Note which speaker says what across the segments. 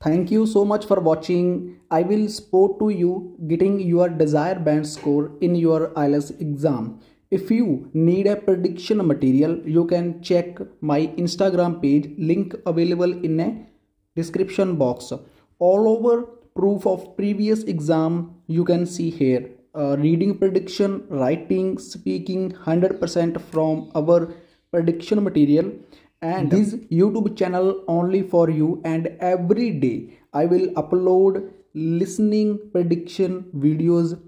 Speaker 1: Thank you so much for watching. I will support to you getting your desired band score in your IELTS exam. If you need a prediction material, you can check my Instagram page, link available in a description box. All over proof of previous exam you can see here. Reading prediction, writing, speaking 100% from our prediction material, and this YouTube channel only for you, and every day I will upload listening prediction videos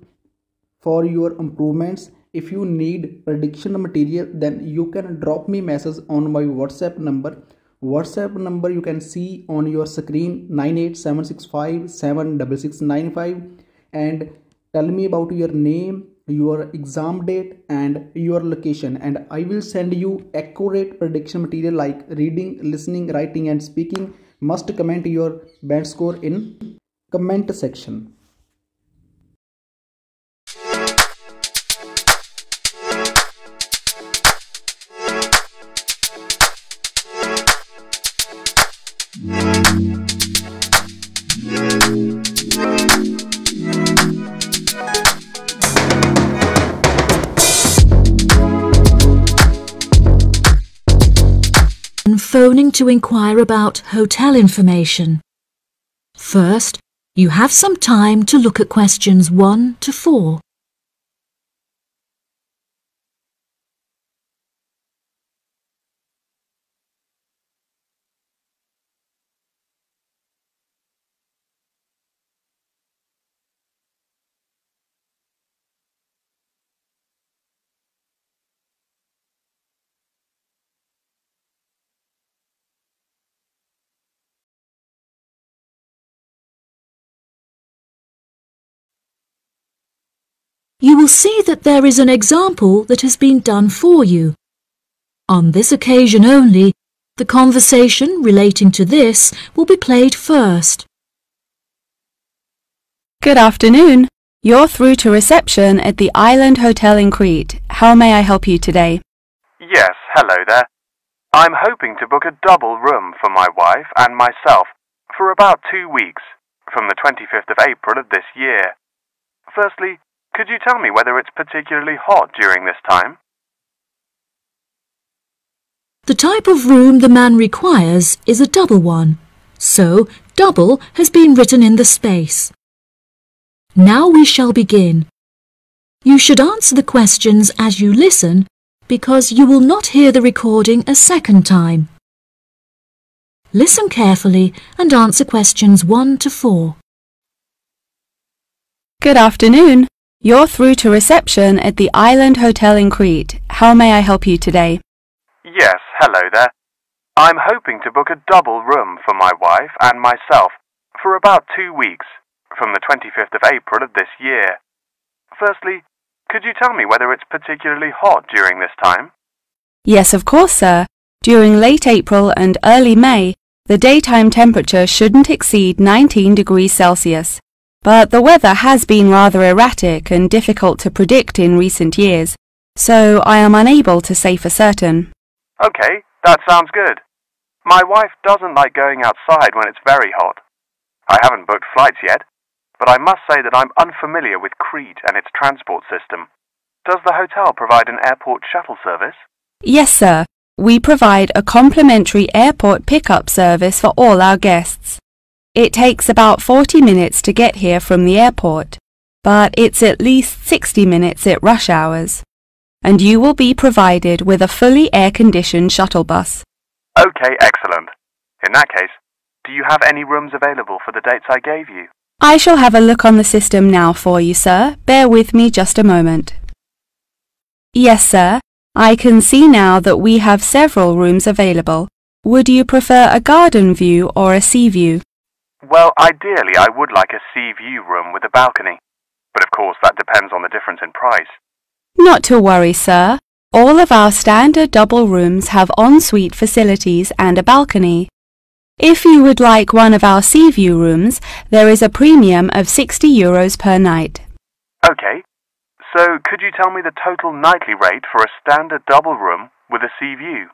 Speaker 1: for your improvements. If you need prediction material, then you can drop me message on my WhatsApp number you can see on your screen, 98765 and tell me about your name, your exam date and your location, and I will send you accurate prediction material like reading, listening, writing and speaking. Must comment your band score in comment section.
Speaker 2: Phoning to inquire about hotel information. First, you have some time to look at questions 1 to 4. You will see that there is an example that has been done for you. On this occasion only, the conversation relating to this will be played first.
Speaker 3: Good afternoon. You're through to reception at the Island Hotel in Crete. How may I help you today?
Speaker 4: Yes, hello there. I'm hoping to book a double room for my wife and myself for about 2 weeks, from the 25th of April of this year. Firstly, could you tell me whether it's particularly hot during this time?
Speaker 2: The type of room the man requires is a double one, so double has been written in the space. Now we shall begin. You should answer the questions as you listen, because you will not hear the recording a second time. Listen carefully and answer questions 1 to 4.
Speaker 3: Good afternoon. You're through to reception at the Island Hotel in Crete. How may I help you today?
Speaker 4: Yes, hello there. I'm hoping to book a double room for my wife and myself for about 2 weeks, from the 25th of April of this year. Firstly, could you tell me whether it's particularly hot during this time?
Speaker 3: Yes, of course, sir. During late April and early May, the daytime temperature shouldn't exceed 19 degrees Celsius. But the weather has been rather erratic and difficult to predict in recent years, so I am unable to say for certain.
Speaker 4: Okay, that sounds good. My wife doesn't like going outside when it's very hot. I haven't booked flights yet, but I must say that I'm unfamiliar with Crete and its transport system. Does the hotel provide an airport shuttle service?
Speaker 3: Yes, sir. We provide a complimentary airport pickup service for all our guests. It takes about 40 minutes to get here from the airport, but it's at least 60 minutes at rush hours. And you will be provided with a fully air-conditioned shuttle bus.
Speaker 4: Okay, excellent. In that case, do you have any rooms available for the dates I gave you?
Speaker 3: I shall have a look on the system now for you, sir. Bear with me just a moment. Yes, sir. I can see now that we have several rooms available. Would you prefer a garden view or a sea view?
Speaker 4: Well, ideally I would like a sea view room with a balcony, but of course that depends on the difference in price.
Speaker 3: Not to worry, sir. All of our standard double rooms have ensuite facilities and a balcony. If you would like one of our sea view rooms, there is a premium of €60 per night.
Speaker 4: Okay, so could you tell me the total nightly rate for a standard double room with a sea view?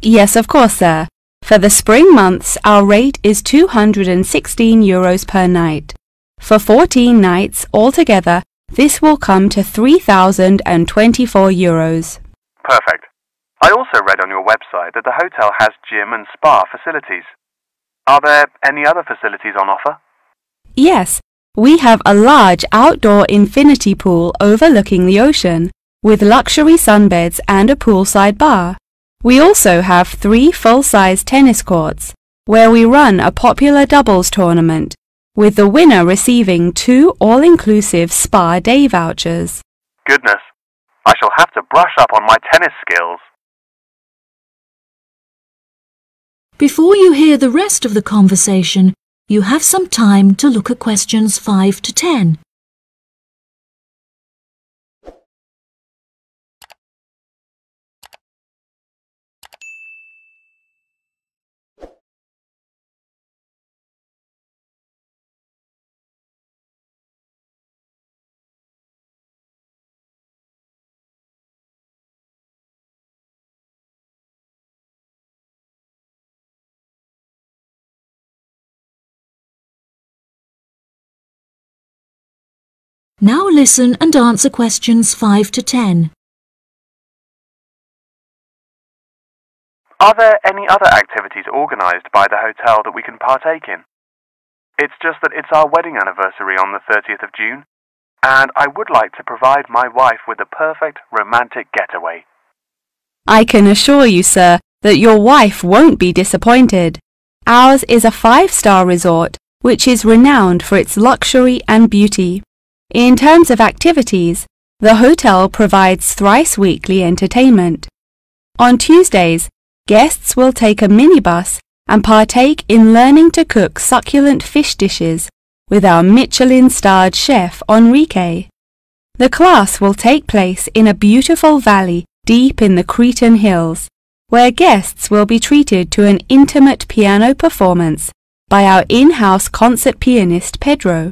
Speaker 3: Yes, of course, sir. For the spring months, our rate is €216 per night. For 14 nights altogether, this will come to €3,024.
Speaker 4: Perfect. I also read on your website that the hotel has gym and spa facilities. Are there any other facilities on offer?
Speaker 3: Yes, we have a large outdoor infinity pool overlooking the ocean, with luxury sunbeds and a poolside bar. We also have 3 full-size tennis courts, where we run a popular doubles tournament, with the winner receiving 2 all-inclusive spa day vouchers.
Speaker 4: Goodness, I shall have to brush up on my tennis skills.
Speaker 2: Before you hear the rest of the conversation, you have some time to look at questions 5 to 10. Now listen and answer questions 5 to 10.
Speaker 4: Are there any other activities organised by the hotel that we can partake in? It's just that it's our wedding anniversary on the 30th of June, and I would like to provide my wife with the perfect romantic getaway.
Speaker 3: I can assure you, sir, that your wife won't be disappointed. Ours is a 5-star resort, which is renowned for its luxury and beauty. In terms of activities, the hotel provides thrice-weekly entertainment. On Tuesdays, guests will take a minibus and partake in learning to cook succulent fish dishes with our Michelin-starred chef Enrique. The class will take place in a beautiful valley deep in the Cretan hills, where guests will be treated to an intimate piano performance by our in-house concert pianist Pedro.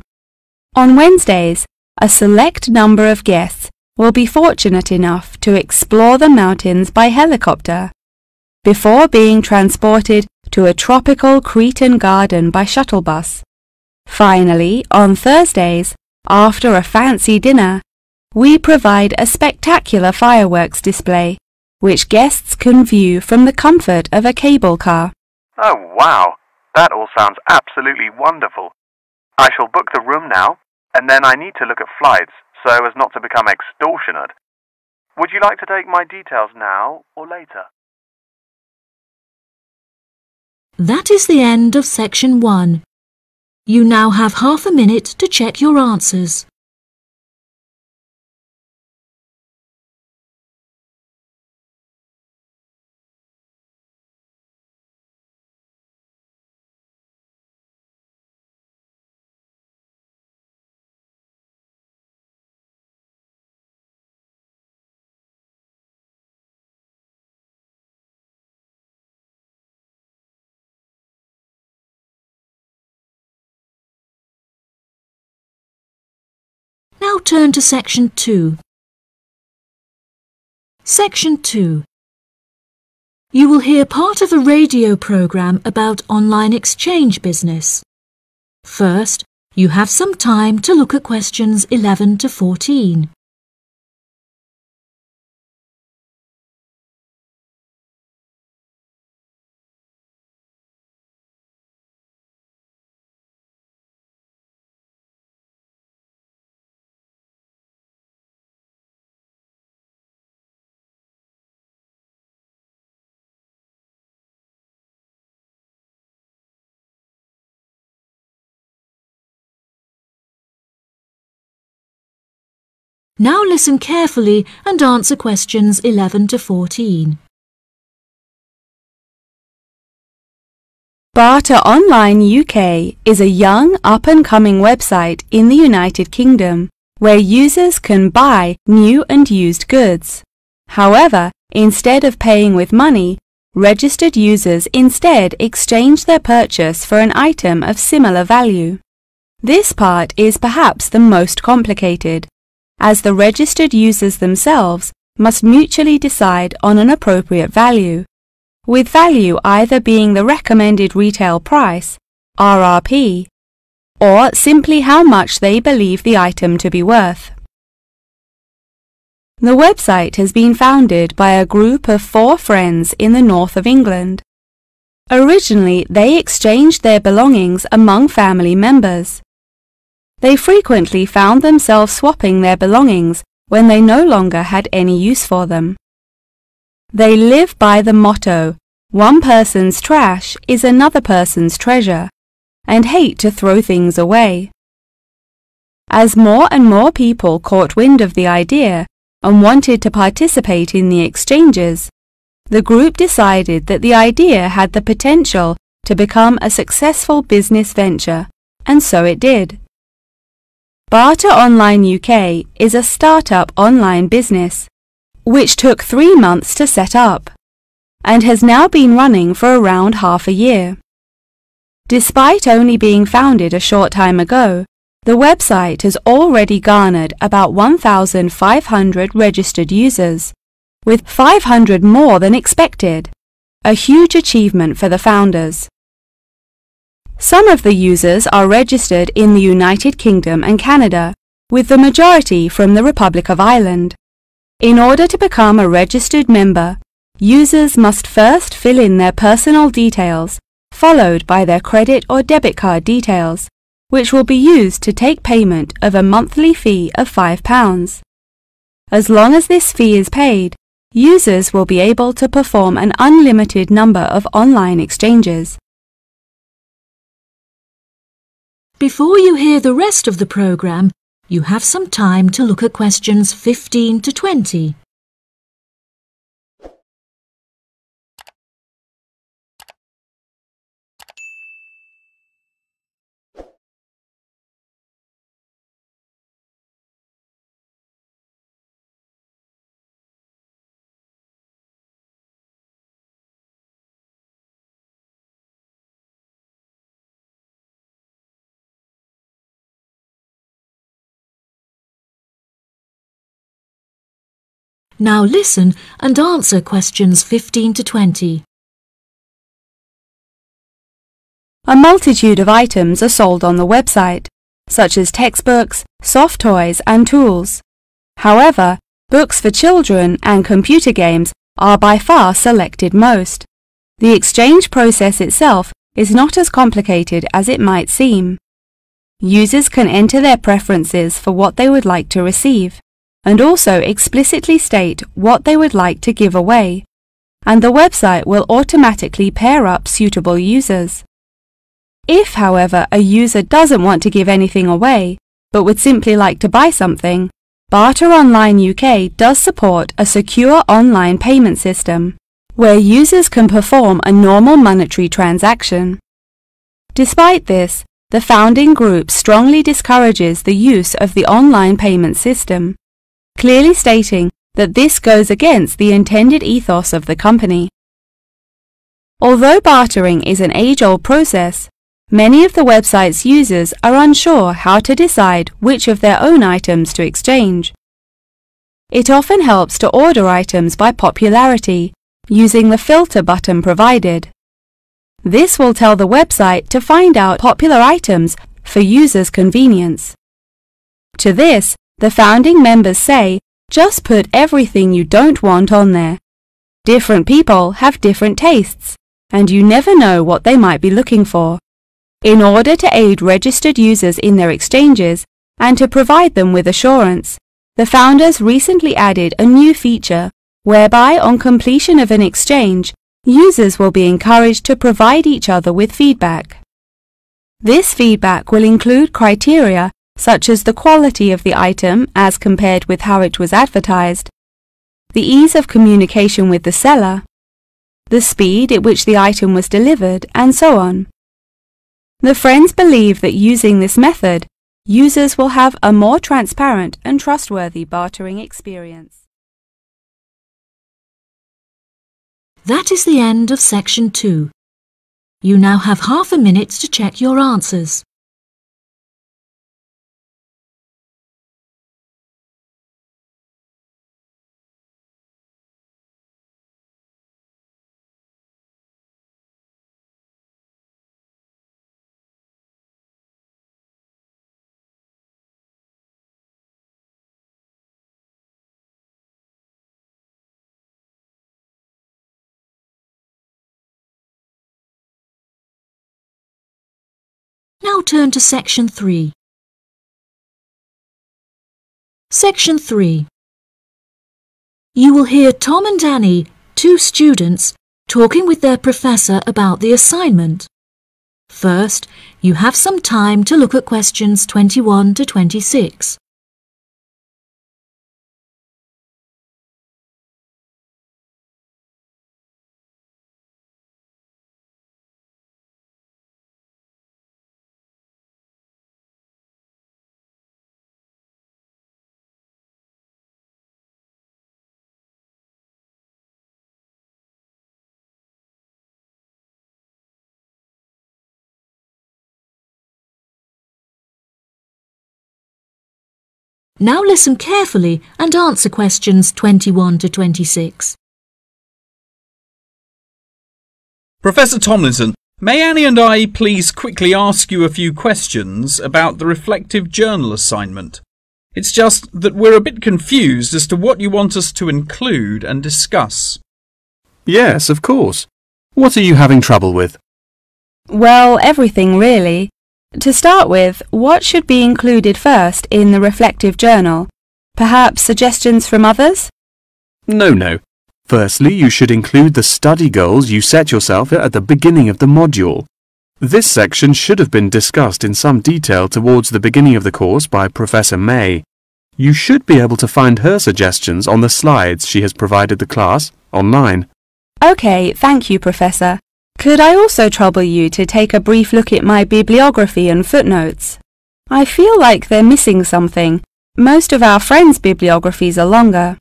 Speaker 3: On Wednesdays, a select number of guests will be fortunate enough to explore the mountains by helicopter, before being transported to a tropical Cretan garden by shuttle bus. Finally, on Thursdays, after a fancy dinner, we provide a spectacular fireworks display, which guests can view from the comfort of a cable car.
Speaker 4: Oh wow, that all sounds absolutely wonderful. I shall book the room now, and then I need to look at flights so as not to become extortionate. Would you like to take my details now or later?
Speaker 2: That is the end of section 1. You now have half a minute to check your answers. Now turn to section 2. Section 2. You will hear part of a radio program about online exchange business. First, you have some time to look at questions 11 to 14. Now listen carefully and answer questions 11 to 14.
Speaker 3: Barter Online UK is a young up-and-coming website in the United Kingdom where users can buy new and used goods. However, instead of paying with money, registered users instead exchange their purchase for an item of similar value. This part is perhaps the most complicated, as the registered users themselves must mutually decide on an appropriate value. with value either being the recommended retail price, RRP, or simply how much they believe the item to be worth. The website has been founded by a group of 4 friends in the north of England. Originally, they exchanged their belongings among family members. They frequently found themselves swapping their belongings when they no longer had any use for them. They live by the motto, "One person's trash is another person's treasure," and hate to throw things away. As more and more people caught wind of the idea and wanted to participate in the exchanges, the group decided that the idea had the potential to become a successful business venture, and so it did. Barter Online UK is a startup online business, which took 3 months to set up, and has now been running for around half a year. Despite only being founded a short time ago, the website has already garnered about 1,500 registered users, with 500 more than expected, a huge achievement for the founders. Some of the users are registered in the United Kingdom and Canada, with the majority from the Republic of Ireland. In order to become a registered member, users must first fill in their personal details, followed by their credit or debit card details, which will be used to take payment of a monthly fee of £5. As long as this fee is paid, users will be able to perform an unlimited number of online exchanges.
Speaker 2: Before you hear the rest of the programme, you have some time to look at questions 15 to 20. Now listen and answer questions 15 to 20.
Speaker 3: A multitude of items are sold on the website, such as textbooks, soft toys and tools. However, books for children and computer games are by far selected most. The exchange process itself is not as complicated as it might seem. Users can enter their preferences for what they would like to receive, and also explicitly state what they would like to give away, and the website will automatically pair up suitable users. If, however, a user doesn't want to give anything away, but would simply like to buy something, Barter Online UK does support a secure online payment system, where users can perform a normal monetary transaction. Despite this, the founding group strongly discourages the use of the online payment system, clearly stating that this goes against the intended ethos of the company. Although bartering is an age-old process, many of the website's users are unsure how to decide which of their own items to exchange. It often helps to order items by popularity, using the filter button provided. This will tell the website to find out popular items for users' convenience. To this, the founding members say, just put everything you don't want on there. Different people have different tastes, and you never know what they might be looking for. In order to aid registered users in their exchanges and to provide them with assurance, the founders recently added a new feature whereby on completion of an exchange, users will be encouraged to provide each other with feedback. This feedback will include criteria such as the quality of the item as compared with how it was advertised, the ease of communication with the seller, the speed at which the item was delivered, and so on. The friends believe that using this method, users will have a more transparent and trustworthy bartering experience.
Speaker 2: That is the end of section 2. You now have half a minute to check your answers. now turn to Section 3. Section 3. You will hear Tom and Annie, two students, talking with their professor about the assignment. First, you have some time to look at questions 21 to 26. Now listen carefully and answer questions 21 to 26.
Speaker 5: Professor Tomlinson, may Annie and I please quickly ask you a few questions about the reflective journal assignment? It's just that we're a bit confused as to what you want us to include and discuss.
Speaker 6: Yes, of course. What are you having trouble with?
Speaker 3: Well, everything really. To start with, what should be included first in the reflective journal? Perhaps suggestions from others?
Speaker 6: No. Firstly, you should include the study goals you set yourself at the beginning of the module. This section should have been discussed in some detail towards the beginning of the course by Professor May. You should be able to find her suggestions on the slides she has provided the class online.
Speaker 3: OK, thank you, Professor. Could I also trouble you to take a brief look at my bibliography and footnotes? I feel like they're missing something. Most of our friends' bibliographies are longer.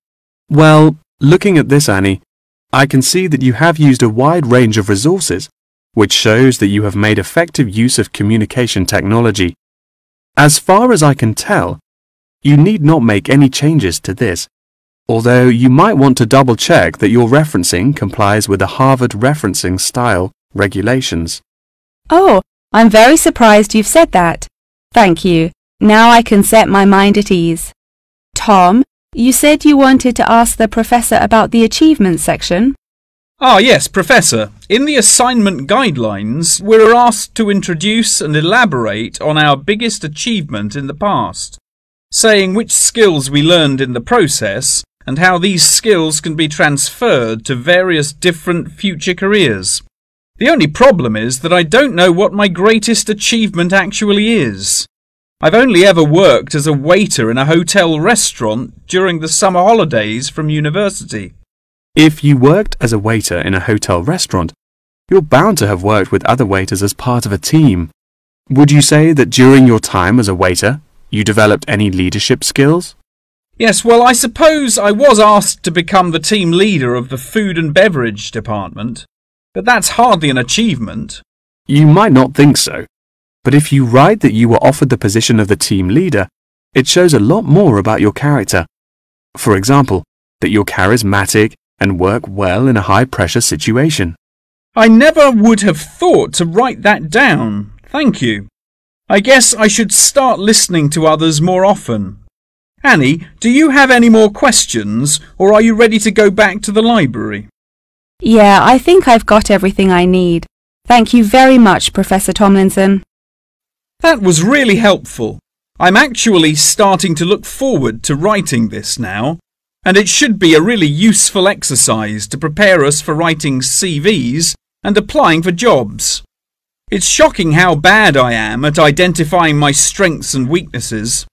Speaker 6: Well, looking at this, Annie, I can see that you have used a wide range of resources, which shows that you have made effective use of communication technology. As far as I can tell, you need not make any changes to this, although you might want to double-check that your referencing complies with the Harvard referencing style regulations.
Speaker 3: Oh, I'm very surprised you've said that. Thank you. Now I can set my mind at ease. Tom, you said you wanted to ask the professor about the achievements section.
Speaker 5: Ah, yes, Professor. In the assignment guidelines, we're asked to introduce and elaborate on our biggest achievement in the past, saying which skills we learned in the process and how these skills can be transferred to various different future careers. The only problem is that I don't know what my greatest achievement actually is. I've only ever worked as a waiter in a hotel restaurant during the summer holidays from university.
Speaker 6: If you worked as a waiter in a hotel restaurant, you're bound to have worked with other waiters as part of a team. Would you say that during your time as a waiter, you developed any leadership skills?
Speaker 5: Yes, well, I suppose I was asked to become the team leader of the food and beverage department, but that's hardly an achievement.
Speaker 6: You might not think so, but if you write that you were offered the position of the team leader, it shows a lot more about your character. For example, that you're charismatic and work well in a high-pressure situation.
Speaker 5: I never would have thought to write that down. Thank you. I guess I should start listening to others more often. Annie, do you have any more questions, or are you ready to go back to the library?
Speaker 3: Yeah, I think I've got everything I need. Thank you very much, Professor Tomlinson.
Speaker 5: That was really helpful. I'm actually starting to look forward to writing this now, and it should be a really useful exercise to prepare us for writing CVs and applying for jobs. It's shocking how bad I am at identifying my strengths and weaknesses.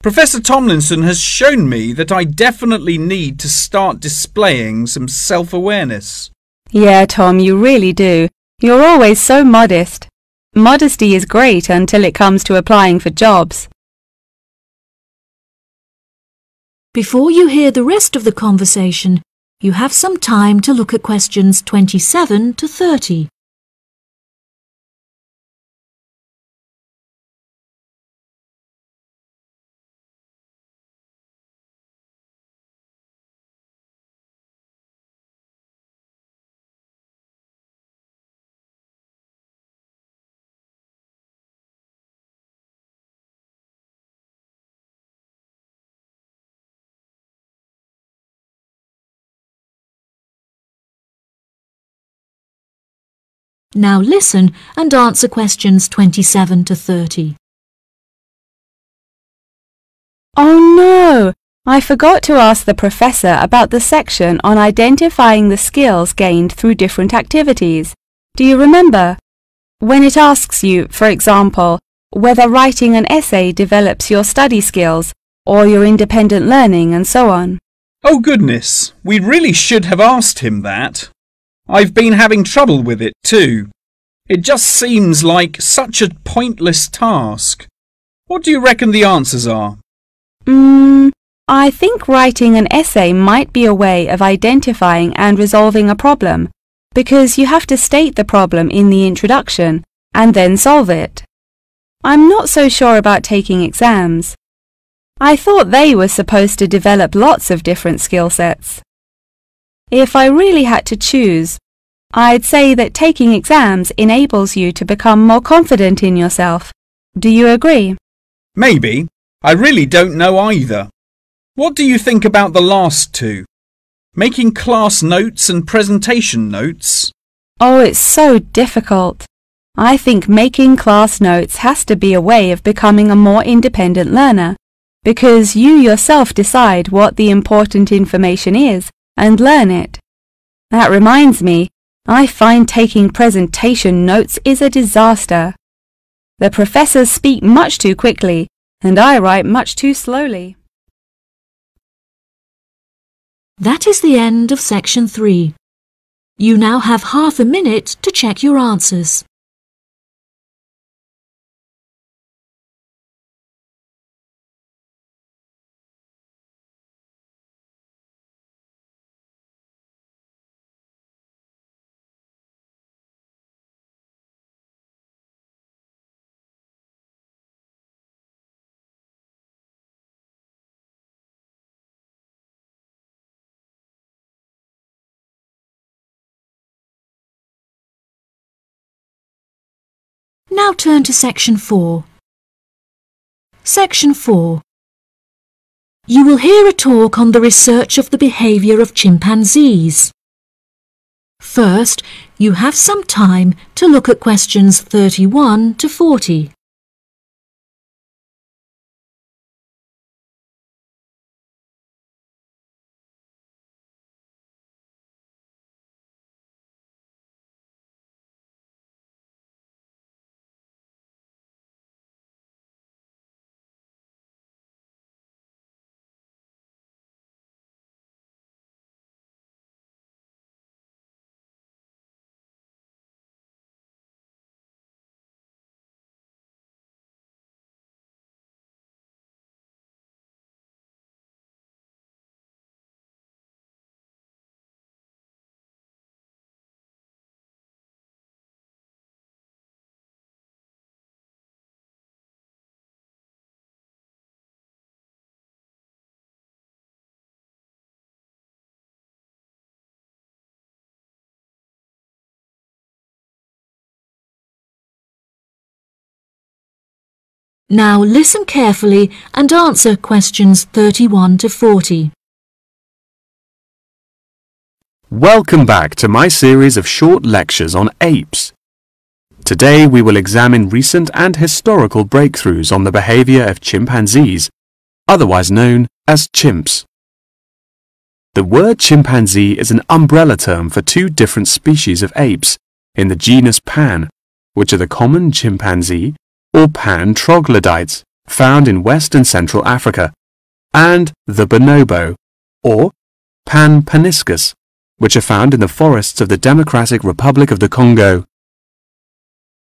Speaker 5: Professor Tomlinson has shown me that I definitely need to start displaying some self-awareness.
Speaker 3: Yeah, Tom, you really do. You're always so modest. Modesty is great until it comes to applying for jobs.
Speaker 2: Before you hear the rest of the conversation, you have some time to look at questions 27 to 30. Now listen and answer questions 27 to 30.
Speaker 3: Oh no! I forgot to ask the professor about the section on identifying the skills gained through different activities. Do you remember? When it asks you, for example, whether writing an essay develops your study skills or your independent learning and so on.
Speaker 5: Oh goodness, we really should have asked him that. I've been having trouble with it too. It just seems like such a pointless task. What do you reckon the answers are?
Speaker 3: I think writing an essay might be a way of identifying and resolving a problem, because you have to state the problem in the introduction and then solve it. I'm not so sure about taking exams. I thought they were supposed to develop lots of different skill sets. If I really had to choose, I'd say that taking exams enables you to become more confident in yourself. Do you agree?
Speaker 5: Maybe. I really don't know either. What do you think about the last two? Making class notes and presentation notes?
Speaker 3: Oh, it's so difficult. I think making class notes has to be a way of becoming a more independent learner, because you yourself decide what the important information is and learn it. That reminds me, I find taking presentation notes is a disaster. The professors speak much too quickly, and I write much too slowly.
Speaker 2: That is the end of section 3. You now have half a minute to check your answers. Now turn to section 4. Section 4. You will hear a talk on the research of the behaviour of chimpanzees. First, you have some time to look at questions 31 to 40. Now listen carefully and answer questions 31 to 40.
Speaker 6: Welcome back to my series of short lectures on apes. Today we will examine recent and historical breakthroughs on the behaviour of chimpanzees, otherwise known as chimps. The word chimpanzee is an umbrella term for two different species of apes in the genus Pan, which are the common chimpanzee or pan troglodytes found in West and Central Africa, and the bonobo or Pan paniscus, which are found in the forests of the Democratic Republic of the Congo.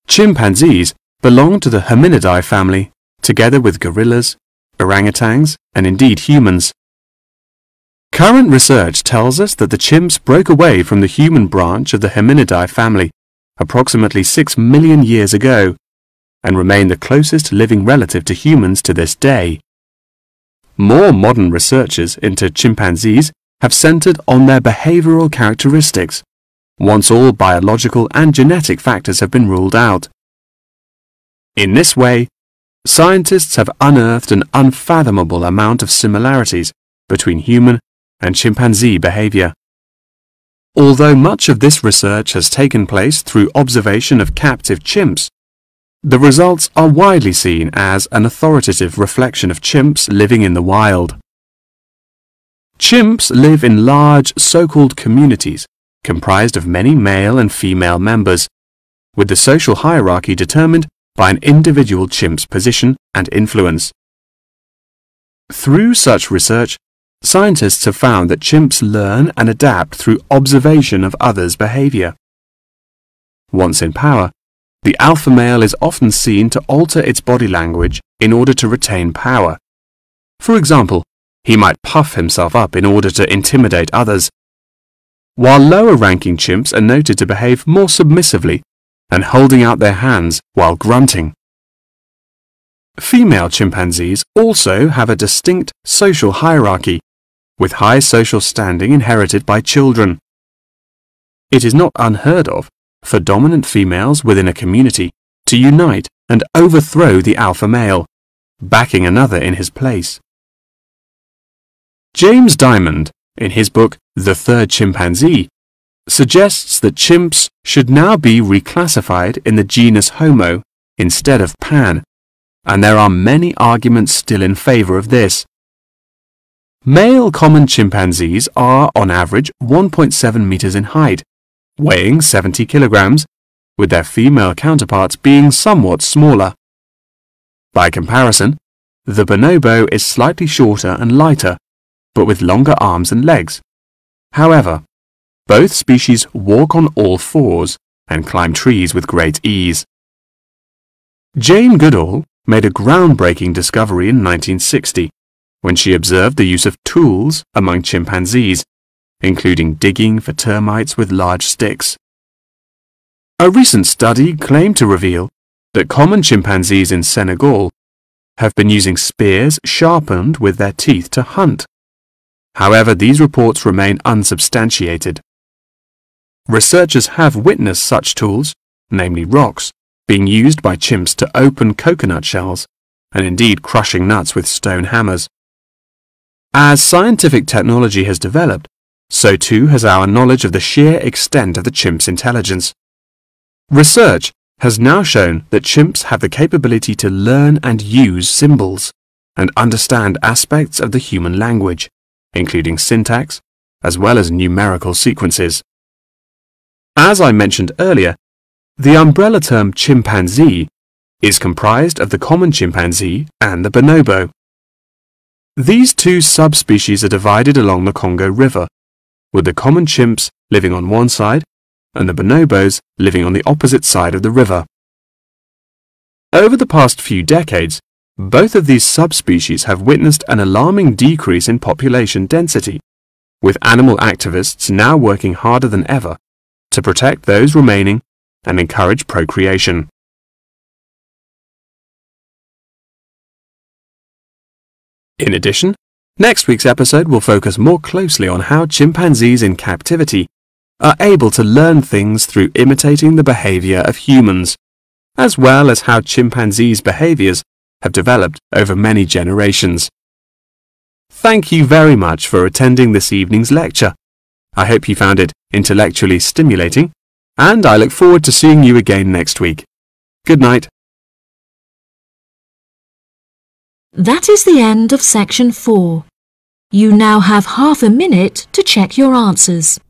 Speaker 6: Chimpanzees belong to the Hominidae family, together with gorillas, orangutans, and indeed humans. Current research tells us that the chimps broke away from the human branch of the Hominidae family approximately 6 million years ago, and remain the closest living relative to humans to this day. More modern researches into chimpanzees have centered on their behavioral characteristics, once all biological and genetic factors have been ruled out. In this way, scientists have unearthed an unfathomable amount of similarities between human and chimpanzee behavior. Although much of this research has taken place through observation of captive chimps, the results are widely seen as an authoritative reflection of chimps living in the wild. Chimps live in large so-called communities comprised of many male and female members, with the social hierarchy determined by an individual chimp's position and influence. Through such research, scientists have found that chimps learn and adapt through observation of others' behavior. Once in power, the alpha male is often seen to alter its body language in order to retain power. For example, he might puff himself up in order to intimidate others, while lower-ranking chimps are noted to behave more submissively and holding out their hands while grunting. Female chimpanzees also have a distinct social hierarchy, with high social standing inherited by children. It is not unheard of for dominant females within a community to unite and overthrow the alpha male, backing another in his place. James Diamond, in his book The Third Chimpanzee, suggests that chimps should now be reclassified in the genus Homo instead of Pan, and there are many arguments still in favor of this. Male common chimpanzees are on average 1.7 meters in height, weighing 70 kilograms, with their female counterparts being somewhat smaller. By comparison, the bonobo is slightly shorter and lighter, but with longer arms and legs. However, both species walk on all fours and climb trees with great ease. Jane Goodall made a groundbreaking discovery in 1960 when she observed the use of tools among chimpanzees, including digging for termites with large sticks. A recent study claimed to reveal that common chimpanzees in Senegal have been using spears sharpened with their teeth to hunt. However, these reports remain unsubstantiated. Researchers have witnessed such tools, namely rocks, being used by chimps to open coconut shells, and indeed crushing nuts with stone hammers. As scientific technology has developed, so too has our knowledge of the sheer extent of the chimp's intelligence. Research has now shown that chimps have the capability to learn and use symbols, and understand aspects of the human language, including syntax, as well as numerical sequences. As I mentioned earlier, the umbrella term chimpanzee is comprised of the common chimpanzee and the bonobo. These two subspecies are divided along the Congo River, with the common chimps living on one side and the bonobos living on the opposite side of the river. Over the past few decades, both of these subspecies have witnessed an alarming decrease in population density, with animal activists now working harder than ever to protect those remaining and encourage procreation. In addition, next week's episode will focus more closely on how chimpanzees in captivity are able to learn things through imitating the behavior of humans, as well as how chimpanzees' behaviors have developed over many generations. Thank you very much for attending this evening's lecture. I hope you found it intellectually stimulating, and I look forward to seeing you again next week. Good night.
Speaker 2: That is the end of section 4. You now have half a minute to check your answers.